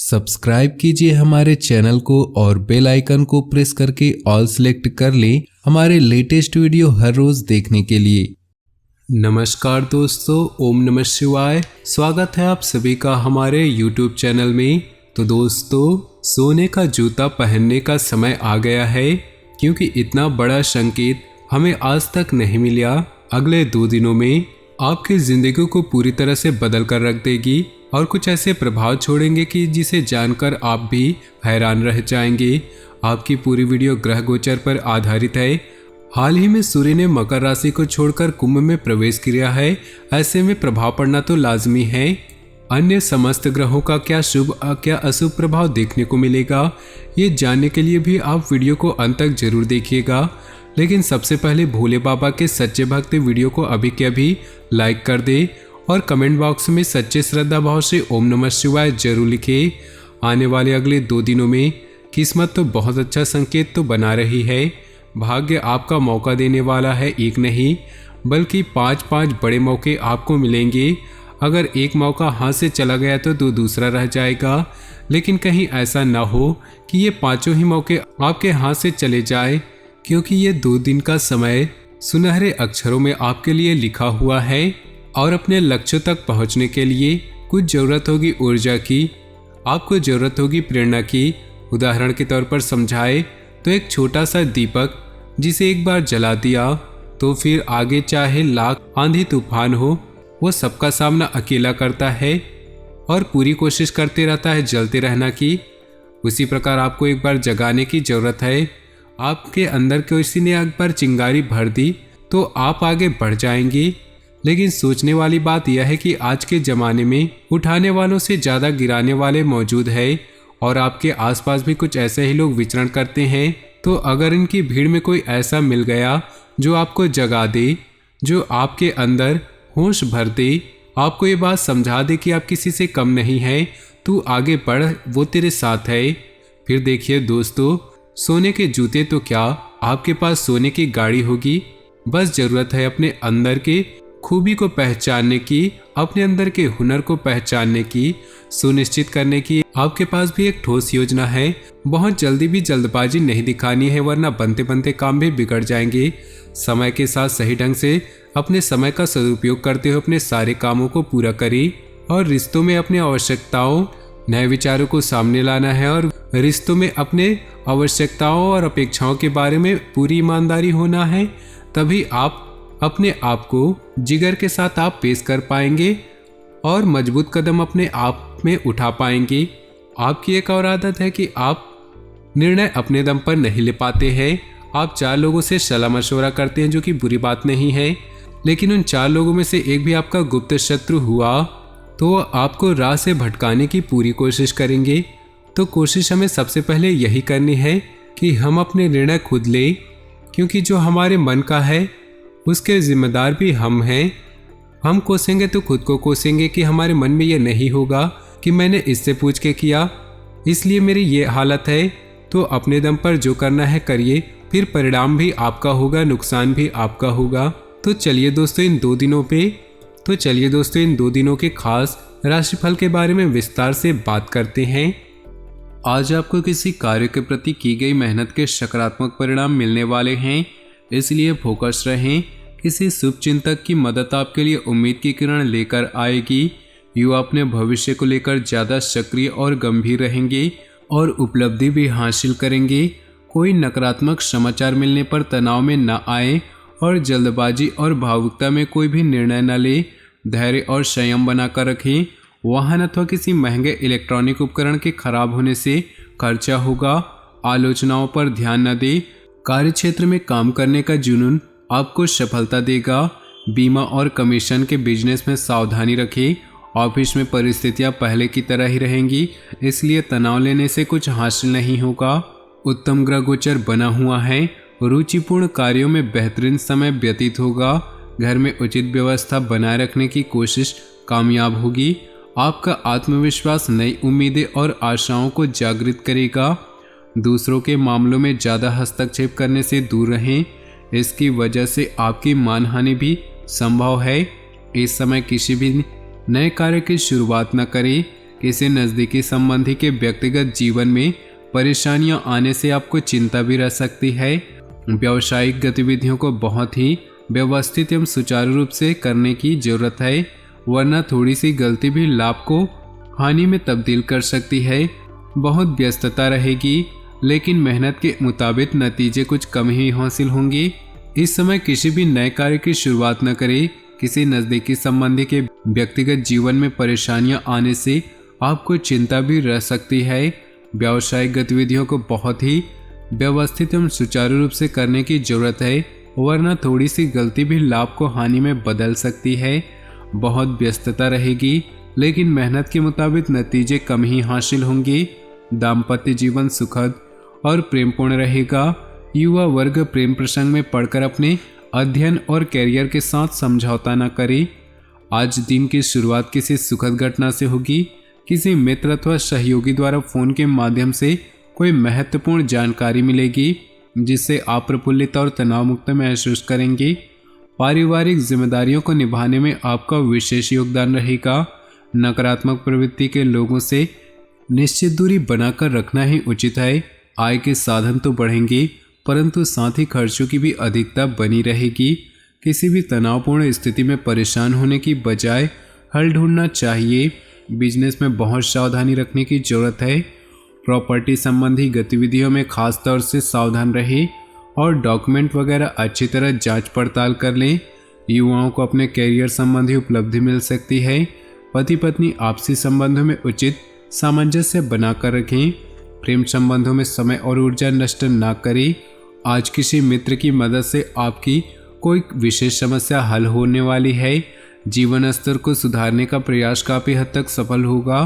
Subscribe कीजिए हमारे channel को और बेल आइकन को प्रेस करके ऑल सेलेक्ट कर लें हमारे लेटेस्ट वीडियो हर रोज देखने के लिए। नमस्कार दोस्तों, ओम नमः शिवाय। स्वागत है आप सभी का हमारे YouTube चैनल में। तो दोस्तों, सोने का जूता पहनने का समय आ गया है, क्योंकि इतना बड़ा संकेत हमें आज तक नहीं मिला। अगले 2 दिनों में आपकी जिंदगी को पूरी तरह से बदल कर रख देगी और कुछ ऐसे प्रभाव छोड़ेंगे कि जिसे जानकर आप भी हैरान रह जाएंगे। आपकी पूरी वीडियो ग्रह गोचर पर आधारित है। हाल ही में सूर्य ने मकर राशि को छोड़कर कुंभ में प्रवेश किया है। ऐसे में प्रभाव पड़ना तो लाजमी है। अन्य समस्त ग्रहों का क्या शुभ क्या अशुभ प्रभाव देखने को मिलेगा, ये जानने के लिए भी आप वीडियो को अंत तक जरूर देखिएगा। लेकिन सबसे पहले भोले बाबा के सच्चे भक्त वीडियो को अभी के अभी लाइक कर दे और कमेंट बॉक्स में सच्चे श्रद्धा भाव से ओम नमः शिवाय जरूर लिखे। आने वाले अगले 2 दिनों में किस्मत तो बहुत अच्छा संकेत तो बना रही है। भाग्य आपका मौका देने वाला है, एक नहीं बल्कि 5 बड़े मौके आपको मिलेंगे। अगर एक मौका हाथ से चला गया तो दूसरा रह जाएगा, लेकिन कहीं ऐसा ना हो कि ये 5 ही मौके आपके हाथ से चले जाए, क्योंकि ये 2 दिन का समय सुनहरे अक्षरों में आपके लिए लिखा हुआ है। और अपने लक्ष्य तक पहुंचने के लिए कुछ जरूरत होगी ऊर्जा की, आपको जरूरत होगी प्रेरणा की। उदाहरण के तौर पर समझाए तो एक छोटा सा दीपक जिसे एक बार जला दिया तो फिर आगे चाहे लाख आंधी तूफान हो, वो सबका सामना अकेला करता है और पूरी कोशिश करते रहता है जलते रहना की। उसी प्रकार आपको एक बार जगाने की जरूरत है। आपके अंदर किसी ने एक बार चिंगारी भर दी तो आप आगे बढ़ जाएंगे। लेकिन सोचने वाली बात यह है कि आज के ज़माने में उठाने वालों से ज़्यादा गिराने वाले मौजूद है और आपके आसपास भी कुछ ऐसे ही लोग विचरण करते हैं। तो अगर इनकी भीड़ में कोई ऐसा मिल गया जो आपको जगा दे, जो आपके अंदर होश भर दे, आपको ये बात समझा दे कि आप किसी से कम नहीं है, तू आगे बढ़, वो तेरे साथ है। फिर देखिए दोस्तों, सोने के जूते तो क्या, आपके पास सोने की गाड़ी होगी। बस ज़रूरत है अपने अंदर के खूबी को पहचानने की, अपने अंदर के हुनर को पहचानने की, सुनिश्चित करने की। आपके पास भी एक ठोस योजना है। बहुत जल्दी भी जल्दबाजी नहीं दिखानी है, वरना बनते बनते काम भी बिगड़ जाएंगे। समय के साथ सही ढंग से अपने समय का सदुपयोग करते हुए अपने सारे कामों को पूरा करें और रिश्तों में अपनी आवश्यकताओं, नए विचारों को सामने लाना है और रिश्तों में अपने आवश्यकताओं और अपेक्षाओं के बारे में पूरी ईमानदारी होना है। तभी आप अपने आप को जिगर के साथ आप पेश कर पाएंगे और मजबूत कदम अपने आप में उठा पाएंगे। आपकी एक और आदत है कि आप निर्णय अपने दम पर नहीं ले पाते हैं। आप 4 लोगों से सलाह मशवरा करते हैं, जो कि बुरी बात नहीं है, लेकिन उन 4 लोगों में से एक भी आपका गुप्त शत्रु हुआ तो आपको राह से भटकाने की पूरी कोशिश करेंगे। तो कोशिश हमें सबसे पहले यही करनी है कि हम अपने निर्णय खुद लें, क्योंकि जो हमारे मन का है उसके जिम्मेदार भी हम हैं। हम कोसेंगे तो खुद को कोसेंगे कि हमारे मन में ये नहीं होगा कि मैंने इससे पूछ के किया, इसलिए मेरी ये हालत है। तो अपने दम पर जो करना है करिए, फिर परिणाम भी आपका होगा, नुकसान भी आपका होगा। तो चलिए दोस्तों इन 2 दिनों के खास राशिफल के बारे में विस्तार से बात करते हैं। आज आपको किसी कार्य के प्रति की गई मेहनत के सकारात्मक परिणाम मिलने वाले हैं, इसलिए फोकस रहें। किसी शुभ चिंतक की मदद आपके लिए उम्मीद की किरण लेकर आएगी। युवा अपने भविष्य को लेकर ज़्यादा सक्रिय और गंभीर रहेंगे और उपलब्धि भी हासिल करेंगे। कोई नकारात्मक समाचार मिलने पर तनाव में न आए और जल्दबाजी और भावुकता में कोई भी निर्णय न ले। धैर्य और संयम बनाकर रखें। वाहन अथवा किसी महंगे इलेक्ट्रॉनिक उपकरण के खराब होने से खर्चा होगा। आलोचनाओं पर ध्यान न दें। कार्यक्षेत्र में काम करने का जुनून आपको सफलता देगा। बीमा और कमीशन के बिजनेस में सावधानी रखें। ऑफिस में परिस्थितियां पहले की तरह ही रहेंगी, इसलिए तनाव लेने से कुछ हासिल नहीं होगा। उत्तम ग्रह गोचर बना हुआ है। रुचिपूर्ण कार्यों में बेहतरीन समय व्यतीत होगा। घर में उचित व्यवस्था बनाए रखने की कोशिश कामयाब होगी। आपका आत्मविश्वास नई उम्मीदें और आशाओं को जागृत करेगा। दूसरों के मामलों में ज़्यादा हस्तक्षेप करने से दूर रहें, इसकी वजह से आपकी मानहानि भी संभव है। इस समय किसी भी नए कार्य की शुरुआत न करें, किसी नज़दीकी संबंधी के व्यक्तिगत जीवन में परेशानियां आने से आपको चिंता भी रह सकती है। व्यावसायिक गतिविधियों को बहुत ही व्यवस्थित एवं सुचारू रूप से करने की जरूरत है, वरना थोड़ी सी गलती भी लाभ को हानि में तब्दील कर सकती है। बहुत व्यस्तता रहेगी, लेकिन मेहनत के मुताबिक नतीजे कुछ कम ही हासिल होंगे। इस समय किसी भी नए कार्य की शुरुआत न करें। किसी नज़दीकी संबंधी के व्यक्तिगत जीवन में परेशानियां आने से आपको चिंता भी रह सकती है। व्यावसायिक गतिविधियों को बहुत ही व्यवस्थित एवं सुचारू रूप से करने की जरूरत है, वरना थोड़ी सी गलती भी लाभ को हानि में बदल सकती है। बहुत व्यस्तता रहेगी, लेकिन मेहनत के मुताबिक नतीजे कम ही हासिल होंगे। दाम्पत्य जीवन सुखद और प्रेमपूर्ण रहेगा। युवा वर्ग प्रेम प्रसंग में पड़कर अपने अध्ययन और कैरियर के साथ समझौता न करे। आज दिन की शुरुआत किसी सुखद घटना से होगी। किसी मित्र अथवा सहयोगी द्वारा फोन के माध्यम से कोई महत्वपूर्ण जानकारी मिलेगी, जिससे आप प्रफुल्लित और तनाव मुक्त महसूस करेंगे। पारिवारिक जिम्मेदारियों को निभाने में आपका विशेष योगदान रहेगा। नकारात्मक प्रवृत्ति के लोगों से निश्चित दूरी बनाकर रखना ही उचित है। आय के साधन तो बढ़ेंगे, परंतु साथ ही खर्चों की भी अधिकता बनी रहेगी। किसी भी तनावपूर्ण स्थिति में परेशान होने की बजाय हल ढूंढना चाहिए। बिजनेस में बहुत सावधानी रखने की जरूरत है। प्रॉपर्टी संबंधी गतिविधियों में खास तौर से सावधान रहें और डॉक्यूमेंट वगैरह अच्छी तरह जांच पड़ताल कर लें। युवाओं को अपने कैरियर संबंधी उपलब्धि मिल सकती है। पति पत्नी आपसी संबंधों में उचित सामंजस्य बनाकर रखें। प्रेम संबंधों में समय और ऊर्जा नष्ट न करें। आज किसी मित्र की मदद से आपकी कोई विशेष समस्या हल होने वाली है। जीवन स्तर को सुधारने का प्रयास काफ़ी हद तक सफल होगा।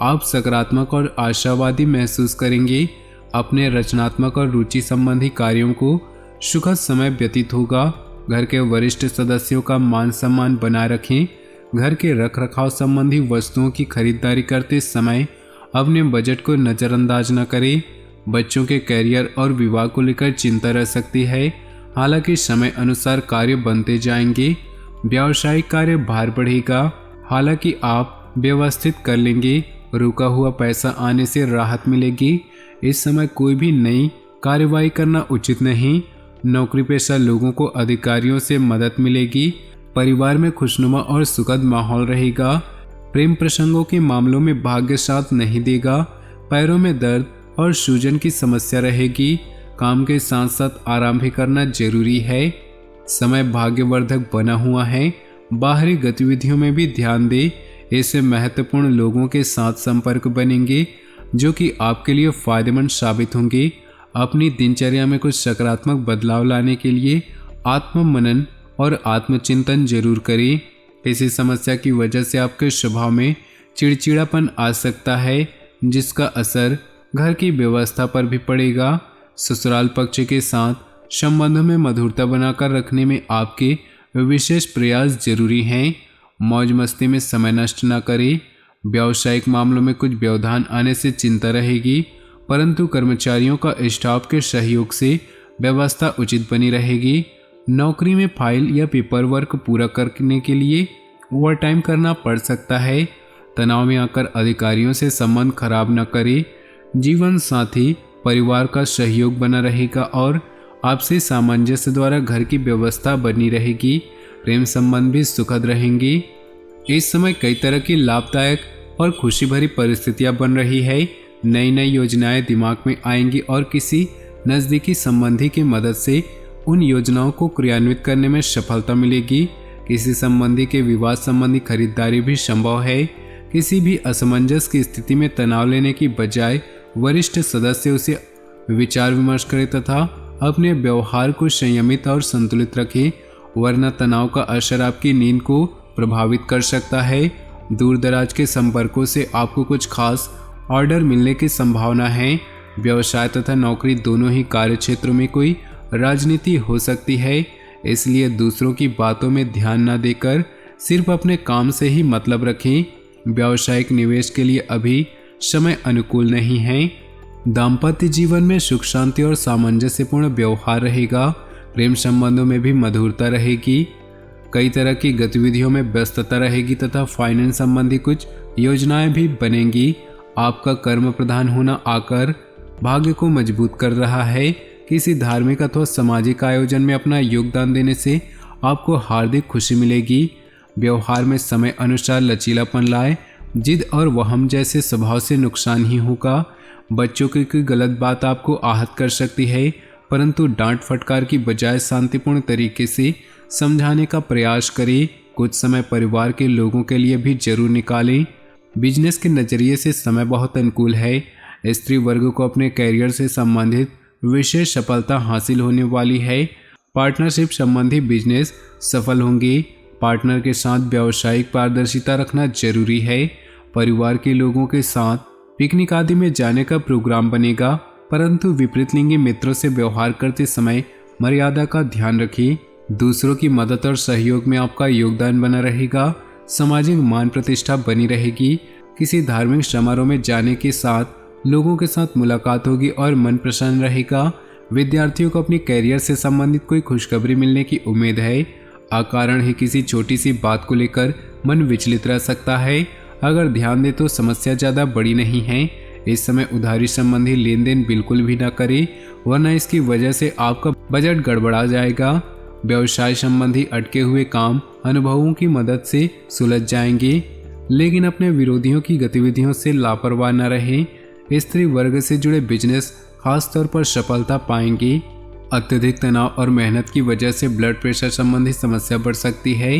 आप सकारात्मक और आशावादी महसूस करेंगे। अपने रचनात्मक और रुचि संबंधी कार्यों को सुखद समय व्यतीत होगा। घर के वरिष्ठ सदस्यों का मान सम्मान बनाए रखें। घर के रखरखाव संबंधी वस्तुओं की खरीदारी करते समय अपने बजट को नज़रअंदाज न करें। बच्चों के कैरियर और विवाह को लेकर चिंता रह सकती है, हालांकि समय अनुसार कार्य बनते जाएंगे। व्यावसायिक कार्य भार बढ़ेगा, हालांकि आप व्यवस्थित कर लेंगे। रुका हुआ पैसा आने से राहत मिलेगी। इस समय कोई भी नई कार्रवाई करना उचित नहीं। नौकरी पेशा लोगों को अधिकारियों से मदद मिलेगी। परिवार में खुशनुमा और सुखद माहौल रहेगा। प्रेम प्रसंगों के मामलों में भाग्य साथ नहीं देगा। पैरों में दर्द और सूजन की समस्या रहेगी। काम के साथ साथ आराम भी करना जरूरी है। समय भाग्यवर्धक बना हुआ है। बाहरी गतिविधियों में भी ध्यान दें। इससे महत्वपूर्ण लोगों के साथ संपर्क बनेंगे, जो कि आपके लिए फायदेमंद साबित होंगे। अपनी दिनचर्या में कुछ सकारात्मक बदलाव लाने के लिए आत्म मनन और आत्मचिंतन जरूर करें। किसी समस्या की वजह से आपके स्वभाव में चिड़चिड़ापन आ सकता है, जिसका असर घर की व्यवस्था पर भी पड़ेगा। ससुराल पक्ष के साथ संबंधों में मधुरता बनाकर रखने में आपके विशेष प्रयास जरूरी हैं। मौज मस्ती में समय नष्ट न करें। व्यावसायिक मामलों में कुछ व्यवधान आने से चिंता रहेगी, परंतु कर्मचारियों का स्टाफ के सहयोग से व्यवस्था उचित बनी रहेगी। नौकरी में फाइल या पेपर वर्क पूरा करने के लिए ओवर टाइम करना पड़ सकता है। तनाव में आकर अधिकारियों से संबंध खराब न करें। जीवन साथी परिवार का सहयोग बना रहेगा और आपसी सामंजस्य द्वारा घर की व्यवस्था बनी रहेगी। प्रेम संबंध भी सुखद रहेंगी। इस समय कई तरह की लाभदायक और खुशी भरी परिस्थितियां बन रही है। नई नई योजनाएं दिमाग में आएंगी और किसी नज़दीकी संबंधी की मदद से उन योजनाओं को क्रियान्वित करने में सफलता मिलेगी। किसी संबंधी के विवाह संबंधी खरीदारी भी संभव है। किसी भी असमंजस की स्थिति में तनाव लेने की बजाय वरिष्ठ सदस्य उसे विचार विमर्श करें तथा अपने व्यवहार को संयमित और संतुलित रखें, वरना तनाव का असर आपकी नींद को प्रभावित कर सकता है। दूर दराज के संपर्कों से आपको कुछ खास ऑर्डर मिलने की संभावना है। व्यवसाय तथा नौकरी दोनों ही कार्य क्षेत्रों में कोई राजनीति हो सकती है, इसलिए दूसरों की बातों में ध्यान न देकर सिर्फ अपने काम से ही मतलब रखें। व्यावसायिक निवेश के लिए अभी समय अनुकूल नहीं है। दाम्पत्य जीवन में सुख शांति और सामंजस्यपूर्ण व्यवहार रहेगा। प्रेम संबंधों में भी मधुरता रहेगी। कई तरह की गतिविधियों में व्यस्तता रहेगी तथा फाइनेंस संबंधी कुछ योजनाएं भी बनेंगी। आपका कर्म प्रधान होना आकर भाग्य को मजबूत कर रहा है। किसी धार्मिक अथवा सामाजिक आयोजन में अपना योगदान देने से आपको हार्दिक खुशी मिलेगी। व्यवहार में समय अनुसार लचीलापन लाए। जिद और वहम जैसे स्वभाव से नुकसान ही होगा। बच्चों की कोई गलत बात आपको आहत कर सकती है, परंतु डांट फटकार की बजाय शांतिपूर्ण तरीके से समझाने का प्रयास करें। कुछ समय परिवार के लोगों के लिए भी जरूर निकालें। बिजनेस के नज़रिए से समय बहुत अनुकूल है। स्त्री वर्ग को अपने कैरियर से संबंधित विशेष सफलता हासिल होने वाली है। पार्टनरशिप संबंधी बिजनेस सफल होंगे। पार्टनर के साथ व्यावसायिक पारदर्शिता रखना जरूरी है। परिवार के लोगों के साथ पिकनिक आदि में जाने का प्रोग्राम बनेगा, परंतु विपरीत लिंगी मित्रों से व्यवहार करते समय मर्यादा का ध्यान रखें। दूसरों की मदद और सहयोग में आपका योगदान बना रहेगा। सामाजिक मान प्रतिष्ठा बनी रहेगी। किसी धार्मिक समारोह में जाने के साथ लोगों के साथ मुलाकात होगी और मन प्रसन्न रहेगा। विद्यार्थियों को अपने कैरियर से संबंधित कोई खुशखबरी मिलने की उम्मीद है। अकारण ही किसी छोटी सी बात को लेकर मन विचलित रह सकता है। अगर ध्यान दे तो समस्या ज़्यादा बड़ी नहीं है। इस समय उधारी संबंधी लेन देन बिल्कुल भी ना करें, वरना इसकी वजह से आपका बजट गड़बड़ा जाएगा। व्यवसाय संबंधी अटके हुए काम अनुभवों की मदद से सुलझ जाएंगे, लेकिन अपने विरोधियों की गतिविधियों से लापरवाह न रहें। स्त्री वर्ग से जुड़े बिजनेस खासतौर पर सफलता पाएंगे। अत्यधिक तनाव और मेहनत की वजह से ब्लड प्रेशर संबंधी समस्या बढ़ सकती है।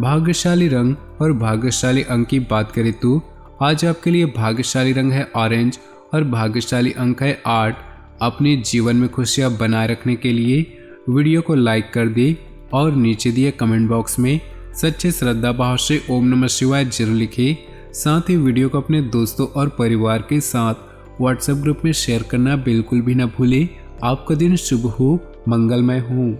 भाग्यशाली रंग और भाग्यशाली अंक की बात करें तो आज आपके लिए भाग्यशाली रंग है ऑरेंज और भाग्यशाली अंक है 8। अपने जीवन में खुशियां बनाए रखने के लिए वीडियो को लाइक कर दे और नीचे दिए कमेंट बॉक्स में सच्चे श्रद्धा भाव से ओम नमः शिवाय जरूर लिखें। साथ ही वीडियो को अपने दोस्तों और परिवार के साथ व्हाट्सएप ग्रुप में शेयर करना बिल्कुल भी न भूलें। आपका दिन शुभ हो, मंगलमय हो।